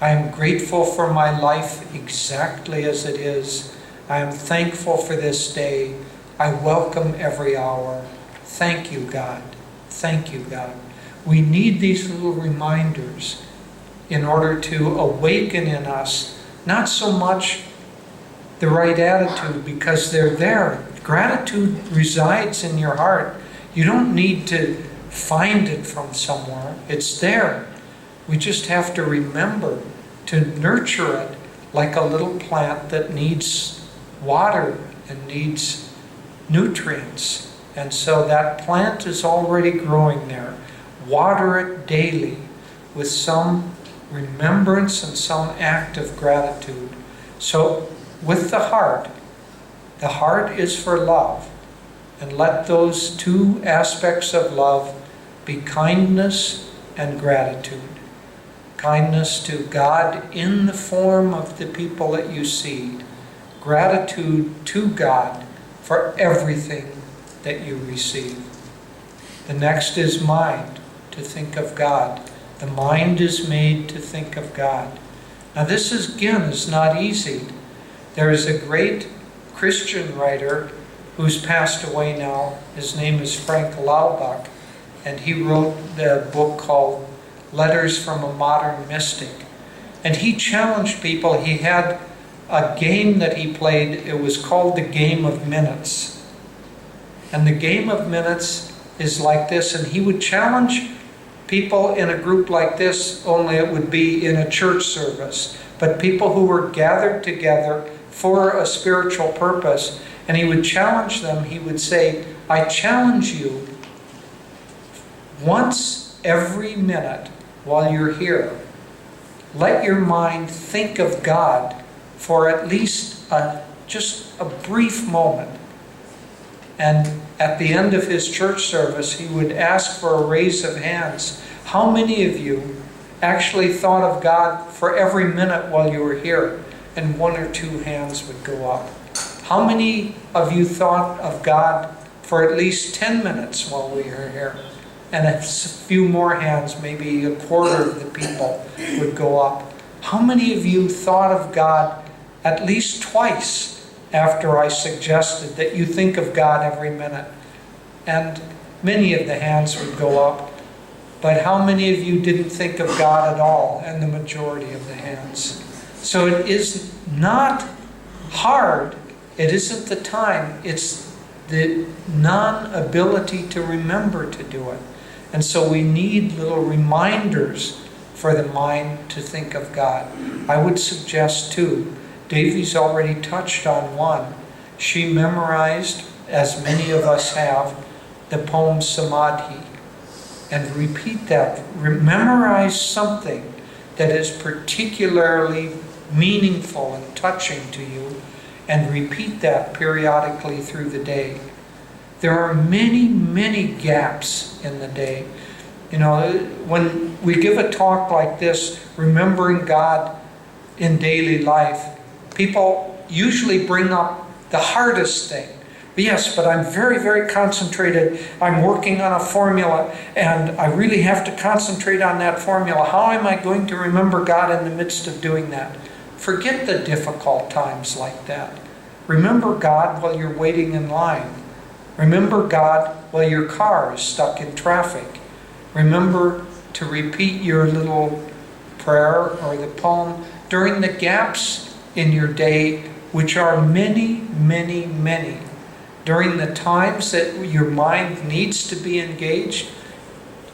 I am grateful for my life exactly as it is. I am thankful for this day. I welcome every hour. Thank you, God. Thank you, God." We need these little reminders in order to awaken in us, not so much the right attitude, because they're there. Gratitude resides in your heart. You don't need to find it from somewhere. It's there. We just have to remember to nurture it like a little plant that needs water and needs nutrients. And so that plant is already growing there. Water it daily with some remembrance and some act of gratitude. So with the heart is for love. And let those two aspects of love be kindness and gratitude. Kindness to God in the form of the people that you see. Gratitude to God for everything that you receive. The next is mind, to think of God. The mind is made to think of God. Now this is not easy. There is a great Christian writer who's passed away now. His name is Frank Laubach, and he wrote the book called Letters from a Modern Mystic. And he challenged people. He had a game that he played. It was called the Game of Minutes. And the Game of Minutes is like this, and he would challenge people in a group like this, only it would be in a church service, but people who were gathered together for a spiritual purpose. And he would challenge them. He would say, I challenge you, once every minute while you're here, let your mind think of God for at least just a brief moment. And at the end of his church service, he would ask for a raise of hands. How many of you actually thought of God for every minute while you were here? And 1 or 2 hands would go up. How many of you thought of God for at least 10 minutes while we were here? And a few more hands, maybe a quarter of the people would go up. How many of you thought of God at least twice after I suggested that you think of God every minute? And many of the hands would go up. But how many of you didn't think of God at all? And the majority of the hands. So it is not hard. It isn't the time. It's the non-ability to remember to do it. And so we need little reminders for the mind to think of God. I would suggest too, Devi's already touched on one. She memorized, as many of us have, the poem Samadhi. And repeat that. Memorize something that is particularly meaningful and touching to you, and repeat that periodically through the day. There are many, many gaps in the day. You know, when we give a talk like this, remembering God in daily life, people usually bring up the hardest thing. Yes, but I'm very, very concentrated. I'm working on a formula, and I really have to concentrate on that formula. How am I going to remember God in the midst of doing that? Forget the difficult times like that. Remember God while you're waiting in line. Remember God while your car is stuck in traffic. Remember to repeat your little prayer or the poem during the gaps in your day, which are many, many, many. During the times that your mind needs to be engaged,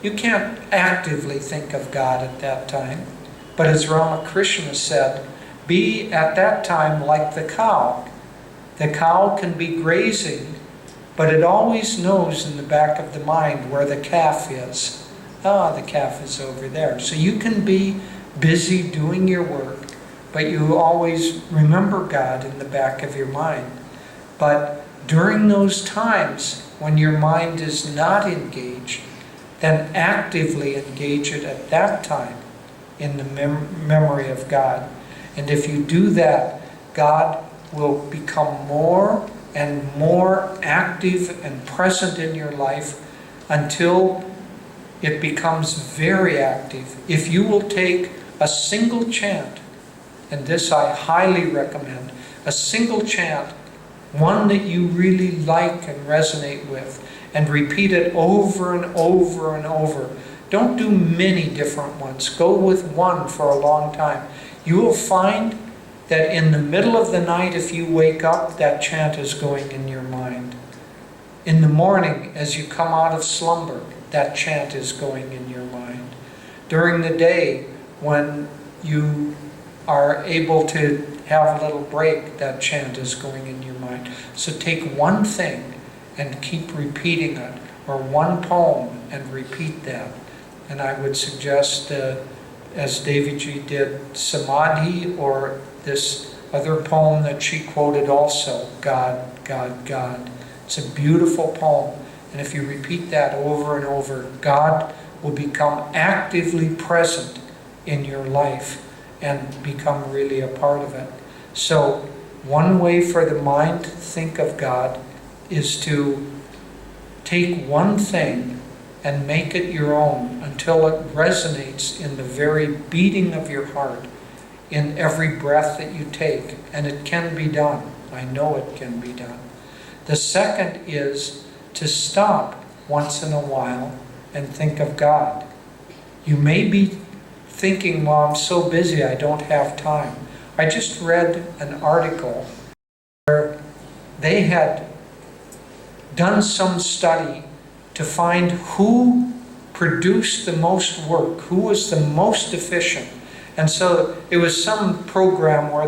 you can't actively think of God at that time. But as Ramakrishna said, be at that time like the cow. The cow can be grazing, but it always knows in the back of the mind where the calf is. The calf is over there. So you can be busy doing your work, but you always remember God in the back of your mind. But during those times when your mind is not engaged, then actively engage it at that time in the memory of God. And if you do that, God will become more and more active and present in your life until it becomes very active. If you will take a single chant, and this I highly recommend, a single chant, one that you really like and resonate with, and repeat it over and over and over. Don't do many different ones. Go with one for a long time. You will find that in the middle of the night, if you wake up, that chant is going in your mind. In the morning, as you come out of slumber, that chant is going in your mind. During the day, when you are able to have a little break, that chant is going in your mind. So take one thing and keep repeating it, or one poem and repeat that. And I would suggest, as Devi Ji did, Samadhi, or this other poem that she quoted also, God, God, God. It's a beautiful poem. And if you repeat that over and over, God will become actively present in your life and become really a part of it. So one way for the mind to think of God is to take one thing and make it your own until it resonates in the very beating of your heart, in every breath that you take. And it can be done. I know it can be done. The second is to stop once in a while and think of God. You may be thinking, well, I'm so busy, I don't have time. I just read an article where they had done some study to find who produced the most work, who was the most efficient. And so it was some program where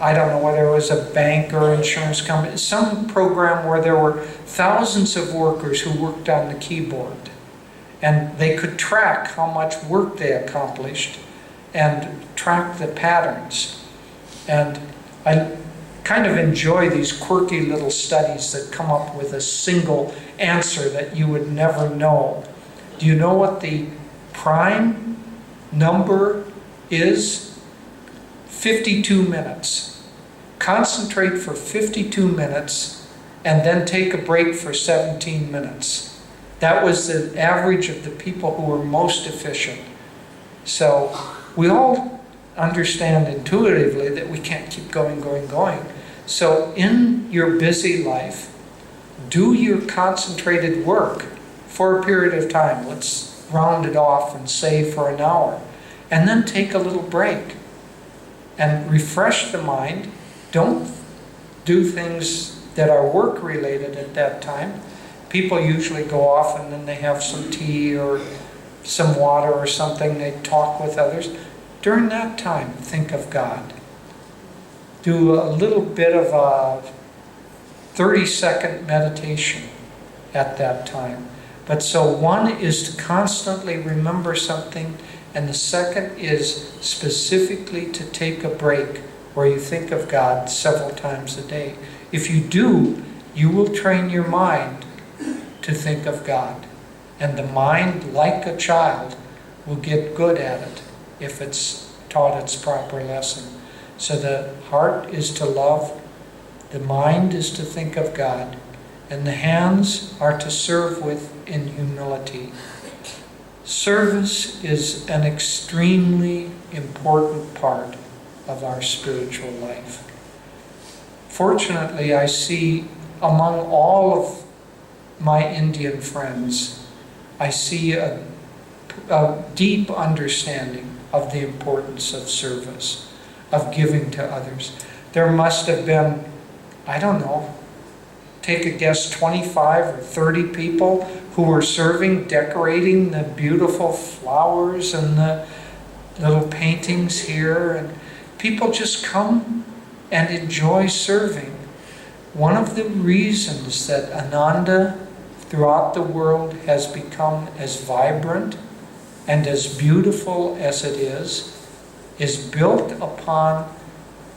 I don't know whether it was a bank or insurance company, some program where there were thousands of workers who worked on the keyboard. And they could track how much work they accomplished and track the patterns. And I kind of enjoy these quirky little studies that come up with a single answer that you would never know. Do you know what the prime number is? 52 minutes. Concentrate for 52 minutes and then take a break for 17 minutes. That was the average of the people who were most efficient. So we all understand intuitively that we can't keep going. So in your busy life, do your concentrated work for a period of time. Let's round it off and say for an hour. And then take a little break and refresh the mind. Don't do things that are work related at that time. People usually go off and then they have some tea or some water or something. They talk with others. During that time, think of God. Do a little bit of a 30-second meditation at that time. But so one is to constantly remember something, and the second is specifically to take a break where you think of God several times a day. If you do, you will train your mind to think of God. And the mind, like a child, will get good at it if it's taught its proper lesson. So the heart is to love, the mind is to think of God, and the hands are to serve with in humility. Service is an extremely important part of our spiritual life. Fortunately, I see among all of my Indian friends, I see a deep understanding of the importance of service, of giving to others. There must have been, I don't know, take a guess, 25 or 30 people who were serving, decorating the beautiful flowers and the little paintings here. And people just come and enjoy serving. One of the reasons that Ananda throughout the world has become as vibrant and as beautiful as it is built upon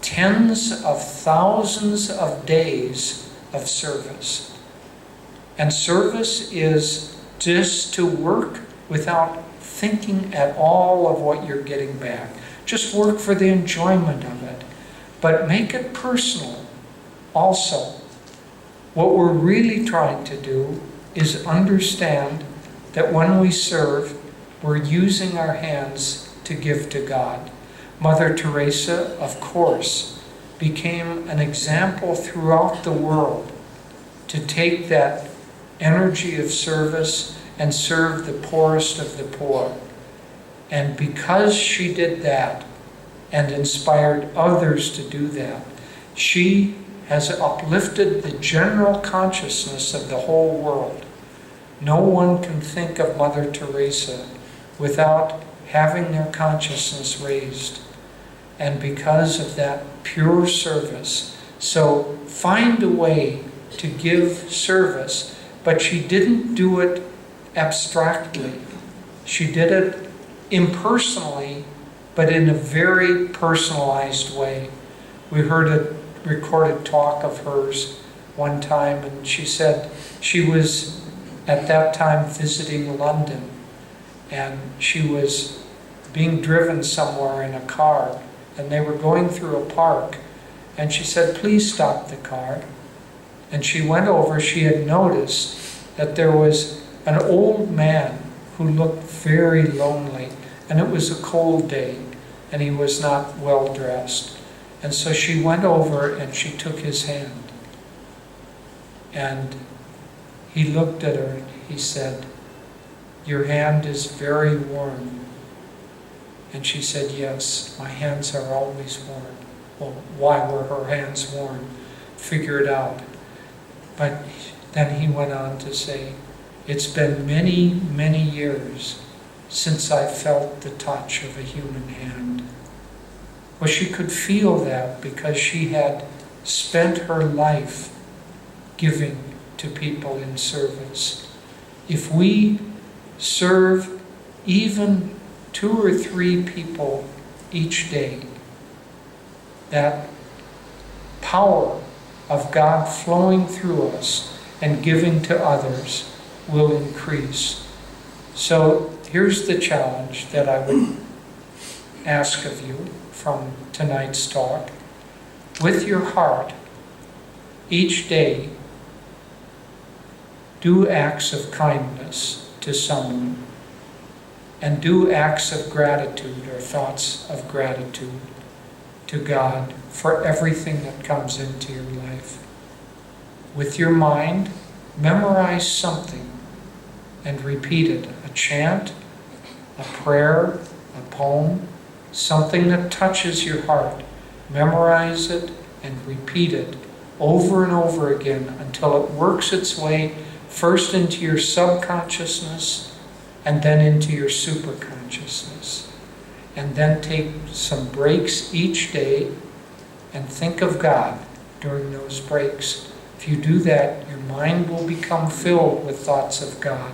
tens of thousands of days of service. And service is just to work without thinking at all of what you're getting back. Just work for the enjoyment of it. But make it personal also. What we're really trying to do is understand that when we serve, we're using our hands to give to God. Mother Teresa, of course, became an example throughout the world to take that energy of service and serve the poorest of the poor. And because she did that and inspired others to do that, she has uplifted the general consciousness of the whole world. No one can think of Mother Teresa without having their consciousness raised. And because of that pure service. So find a way to give service, but she didn't do it abstractly. She did it impersonally, but in a very personalized way. We heard a recorded talk of hers one time, and she said she was at that time visiting London, and she was being driven somewhere in a car, and they were going through a park, and she said, "Please stop the car." And she went over, she had noticed that there was an old man who looked very lonely, and it was a cold day, and he was not well dressed. And so she went over and she took his hand. And he looked at her and he said, "Your hand is very warm." And she said, "Yes, my hands are always warm." Well, why were her hands warm? Figure it out. But then he went on to say, It's been many, many years since I felt the touch of a human hand. Well, she could feel that because she had spent her life giving to people in service. If we serve even 2 or 3 people each day, that power of God flowing through us and giving to others will increase. So here's the challenge that I would ask of you from tonight's talk. With your heart, each day, do acts of kindness to someone, and do acts of gratitude or thoughts of gratitude to God for everything that comes into your life. With your mind, memorize something and repeat it. A chant, a prayer, a poem, something that touches your heart. Memorize it and repeat it over and over again until it works its way first into your subconsciousness and then into your superconsciousness. And then take some breaks each day and think of God during those breaks. If you do that, your mind will become filled with thoughts of God.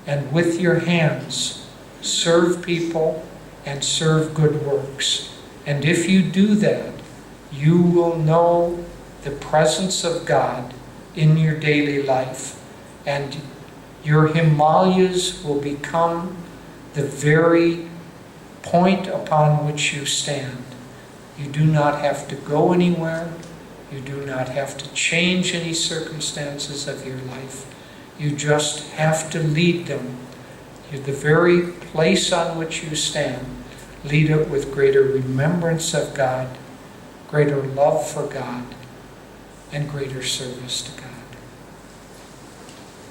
And with your hands, serve people and serve good works. And if you do that, you will know the presence of God in your daily life. And your Himalayas will become the very point upon which you stand. You do not have to go anywhere. You do not have to change any circumstances of your life. You just have to lead them. The very place on which you stand, lead it with greater remembrance of God, greater love for God, and greater service to God.